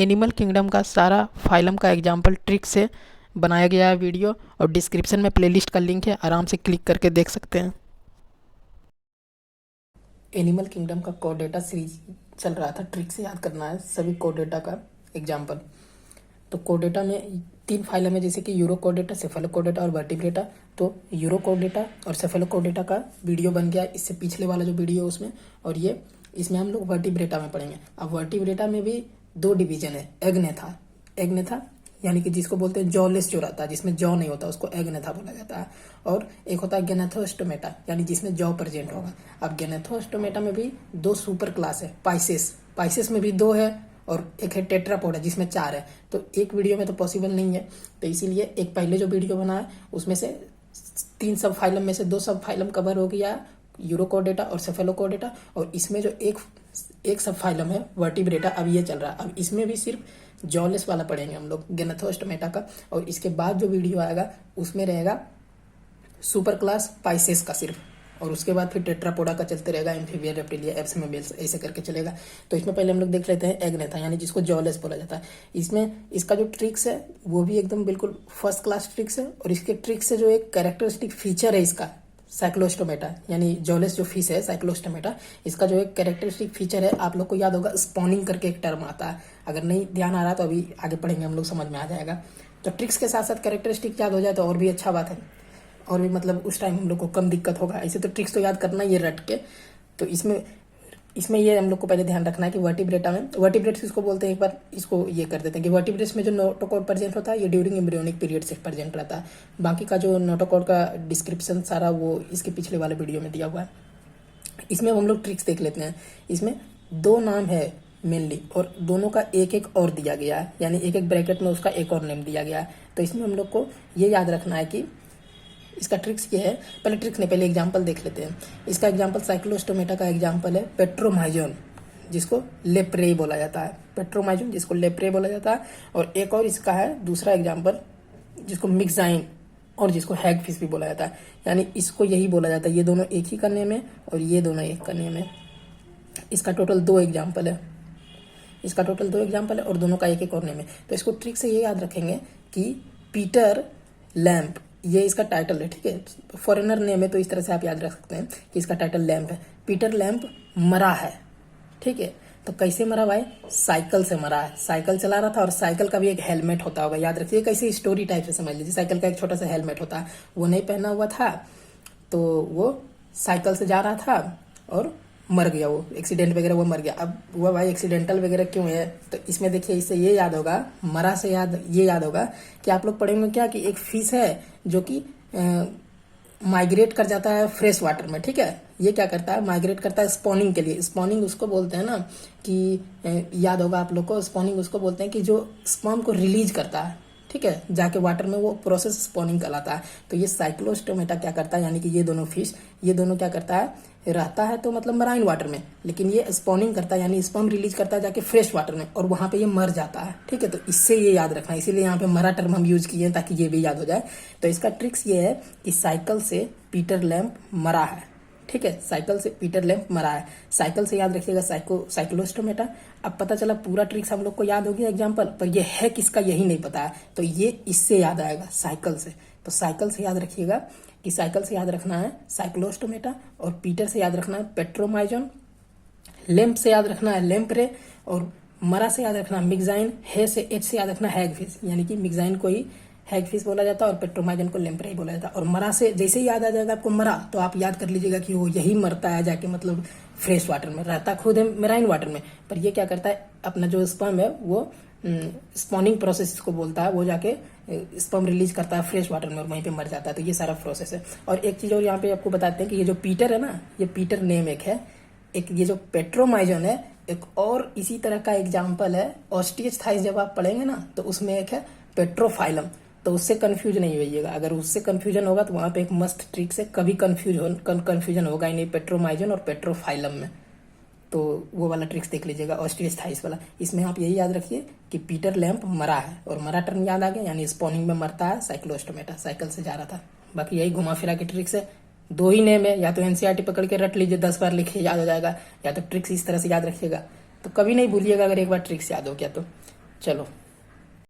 Animal kingdom का सारा phylum का एग्जाम्पल ट्रिक से बनाया गया है वीडियो, और डिस्क्रिप्शन में प्लेलिस्ट का लिंक है, आराम से क्लिक करके देख सकते हैं। एनिमल किंगडम का कोड डेटा सीरीज चल रहा था, ट्रिक से याद करना है सभी कोड डेटा का एग्जाम्पल। तो कोड डेटा में 3 फाइलम है, जैसे कि Urochordata, cephalo code data और वर्टिब्रेटा। तो यूरो कोड डेटा और सेफेलो कोड डेटा का वीडियो बन गया, इससे पिछले वाला जो वीडियो है उसमें, और ये इसमें हम लोग वर्टिब्रेटा में पढ़ेंगे। अब वर्टिब्रेटा में भी 2 डिवीजन है, एग्नेथा यानी कि जिसको बोलते हैं जॉलेस जो रहता है, जिसमें जॉ नहीं होता, उसको एग्नेथा बोला जाता है। और एक होता है गेनेथोस्टोमेटा, यानी जिसमें जॉ प्रेजेंट होगा। अब गेनेथोस्टोमेटा में भी 2 सुपर क्लास है, पाइसेस में भी 2 है, और एक है टेट्रापोडा जिसमें 4 है। तो एक वीडियो में तो पॉसिबल नहीं है, तो इसीलिए एक पहले जो वीडियो बना है उसमें से 3 सब फाइलम में से 2 सब फाइलम कवर हो गया, यूरो कोड डेटा और सेफेलो कोड डेटा। और इसमें जो एक सब फाइलम है वर्टिब्रेटा, अब ये चल रहा है। अब इसमें भी सिर्फ जॉलेस वाला पढ़ेंगे हम लोग, गेनेथोस्टोमेटा का। और इसके बाद जो वीडियो आएगा उसमें रहेगा सुपर क्लास पाइसेस का सिर्फ, और उसके बाद फिर टेट्रापोडा का चलते रहेगा, एम्फीबिया, रेप्टिलिया, एप्स में बेल्स, ऐसे करके चलेगा। तो इसमें पहले हम लोग देख लेते हैं एग्नेथा, यानी जिसको जॉलेस बोला जाता है। इसमें इसका जो ट्रिक्स है वो भी एकदम बिल्कुल फर्स्ट क्लास ट्रिक्स है, और इसके ट्रिक्स से जो एक कैरेक्टरिस्टिक फीचर है इसका, साइक्लोस्टोमेटा यानी जॉलेस जो फिश है साइक्लोस्टोमेटा, इसका जो एक कैरेक्टरिस्टिक फीचर है, आप लोग को याद होगा स्पॉनिंग करके एक टर्म आता है। अगर नहीं ध्यान आ रहा तो अभी आगे पढ़ेंगे हम लोग, समझ में आ जाएगा। तो ट्रिक्स के साथ साथ कैरेक्टरिस्टिक याद हो जाए तो और भी अच्छा बात है, और भी मतलब उस टाइम हम लोग को कम दिक्कत होगा। ऐसे तो ट्रिक्स तो याद करना ही है रट के। तो इसमें ये हम लोग को पहले ध्यान रखना है कि वर्टिब्रेट्स किसको बोलते हैं, एक बार इसको ये कर देते हैं कि वर्टिब्रेट्स में जो नोटोकॉर्ड प्रेजेंट होता है ये ड्यूरिंग एम्ब्रियोनिक पीरियड से प्रेजेंट रहता है। बाकी का जो नोटोकॉर्ड का डिस्क्रिप्शन सारा वो इसके पिछले वाले वीडियो में दिया हुआ है। इसमें हम लोग ट्रिक्स देख लेते हैं। इसमें 2 नाम है मेनली, और दोनों का एक एक और दिया गया है, यानी एक एक ब्रैकेट में उसका एक और नेम दिया गया है। तो इसमें हम लोग को ये याद रखना है कि इसका ट्रिक्स ये है, पहले एग्जांपल देख लेते हैं। इसका एग्जांपल साइक्लोस्टोमेटा का एग्जांपल है पेट्रोमाइजोन, जिसको लेप्रे बोला जाता है, पेट्रोमाइजोन जिसको लेप्रे बोला जाता है। और एक और इसका है दूसरा एग्जांपल जिसको मिक्साइन, और जिसको हैगफिश भी बोला जाता है, यानी इसको यही बोला जाता है। ये दोनों एक ही का नेम है और ये दोनों एक का नेम है। इसका टोटल 2 एग्जाम्पल है, और दोनों का एक एक और नेम है। तो इसको ट्रिक से ये याद रखेंगे कि पीटर लैम्प, ये इसका टाइटल है, ठीक है। फॉरेनर नेम है तो इस तरह से आप याद रख सकते हैं कि इसका टाइटल लैम्प है। पीटर लैम्प मरा है, ठीक है। तो कैसे मरा भाई? साइकिल से मरा है। साइकिल चला रहा था, और साइकिल का भी एक हेलमेट होता होगा, याद रखिए। कैसे स्टोरी टाइप से समझ लीजिए, साइकिल का एक छोटा सा हेलमेट होता है, वो नहीं पहना हुआ था, तो वो साइकिल से जा रहा था और मर गया, वो एक्सीडेंट वगैरह वो मर गया। अब वो भाई एक्सीडेंटल वगैरह क्यों है? तो इसमें देखिए, इससे ये याद होगा, मरा से ये याद होगा कि आप लोग पढ़ेंगे क्या कि एक फिश है जो कि माइग्रेट कर जाता है फ्रेश वाटर में, ठीक है। ये क्या करता है? माइग्रेट करता है स्पॉनिंग के लिए। स्पॉनिंग उसको बोलते हैं ना कि याद होगा आप लोग को, स्पॉनिंग उसको बोलते हैं कि जो स्पर्म को रिलीज करता है, ठीक है, जाके वाटर में, वो प्रोसेस स्पॉनिंग कहलाता है। तो ये साइक्लोस्टोमेटा क्या करता है, यानी कि ये दोनों फिश, ये दोनों क्या करता है, रहता है तो मतलब मराइन वाटर में, लेकिन ये स्पॉनिंग करता है, यानी स्पर्म रिलीज करता है जाके फ्रेश वाटर में, और वहां पे ये मर जाता है, ठीक है। तो इससे ये याद रखना है, इसीलिए यहाँ पे मरा टर्म हम यूज किए हैं ताकि ये भी याद हो जाए। तो इसका ट्रिक्स ये है कि साइकिल से पीटर लैम्प मरा है, ठीक है। साइकिल से पीटर लैम्प मरा है, साइकिल से याद रखिएगा साइक्लोस्टोमेटा। अब पता चला पूरा ट्रिक्स हम लोग को याद हो गया एग्जाम्पल, पर ये है किसका यही नहीं पता है, तो ये इससे याद आएगा, साइकिल से। तो साइकिल से याद रखिएगा कि साइकिल से याद रखना है साइक्लोस्टोमेटा, और पीटर से याद रखना है पेट्रोमाइजोन, लैम्प से याद रखना है लैम्प्रे, और मरा से याद रखना है मिक्साइन, है से एच से याद रखना है हैगफिश, यानी कि मिक्साइन को ही हैगफिश बोला जाता है और पेट्रोमाइजन को लेम्प्रे ही बोला जाता है। और मरा से जैसे ही याद आ जाएगा आपको मरा, तो आप याद कर लीजिएगा कि वो यही मरता है जाके, मतलब फ्रेश वाटर में रहता, खुद है मेराइन वाटर में, पर ये क्या करता है, अपना जो स्पर्म है वो स्पॉनिंग प्रोसेस को बोलता है, वो जाके स्पर्म रिलीज करता है फ्रेश वाटर में और वहीं पे मर जाता है। तो ये सारा प्रोसेस है। और एक चीज और यहाँ पे आपको बताते हैं कि ये जो पीटर है ना, ये पीटर नेम एक है, एक ये जो पेट्रोमाइजोन है एक और इसी तरह का एग्जाम्पल है। ऑस्टियचथाइस जब आप पढ़ेंगे ना तो उसमें एक है पेट्रोफाइलम, तो उससे कंफ्यूज नहीं होइएगा। अगर उससे कंफ्यूजन होगा तो वहां पे एक मस्त ट्रिक से कभी कंफ्यूजन होगा ही नहीं पेट्रोमाइजन और पेट्रोफाइलम में। तो वो वाला ट्रिक्स देख लीजिएगा, ऑस्टियचथाइस वाला। इसमें आप यही याद रखिए कि पीटर लैम्प मरा है, और मरा टर्म याद आ गया, यानी स्पॉनिंग में मरता है, साइक्लोस्टोमेटा, साइकिल से जा रहा था। बाकी यही घुमा फिरा के ट्रिक्स है। 2 ही नेम है, या तो एनसीईआरटी पकड़ के रट लीजिए, 10 बार लिखिए याद हो जाएगा, या तो ट्रिक्स इस तरह से याद रखिएगा। तो कभी नहीं भूलिएगा अगर एक बार ट्रिक्स याद हो गया तो। चलो